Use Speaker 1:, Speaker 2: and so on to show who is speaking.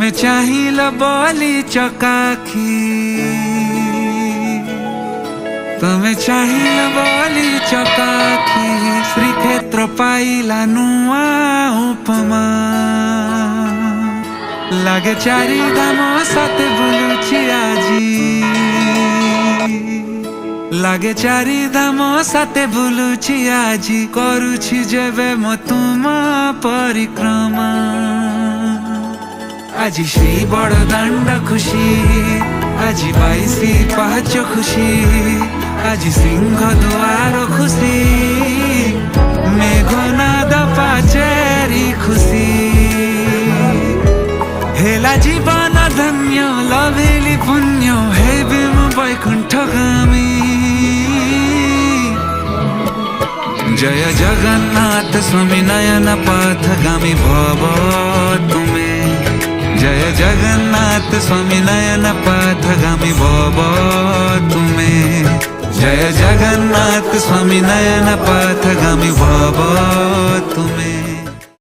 Speaker 1: তুমি চাহিল বলি চকাখি, তুমি চাহিল বলি চকাখি, শ্রীক্ষেত্র পাইলা নুয়া উপমা। লাগে চারিধাম সাথে বুলুছি আজি, লাগে চারিধাম সাথে বুলুছি আজি, করুছি যেবে মো তুমা পরিক্রমা। আজি সেই বড় দাণ্ড খুশি, আজি বাইশি পাহাচ খুশি, আজি সিংহ দুয়ার খুশি, মেঘনাদ পাচেরি খুশি। হেলা জীবন ধন্য লভিলি পুণ্য, হেবি মু বৈকুণ্ঠগামী। জয় জগন্নাথ স্বামী নয়ন পথগামী ভব তুমে, জয় জগন্নাথ স্বামী নয়ন পথগামী ভব তুমে, জয় জগন্নাথ স্বামী নয়ন পথগামী ভব তুমে।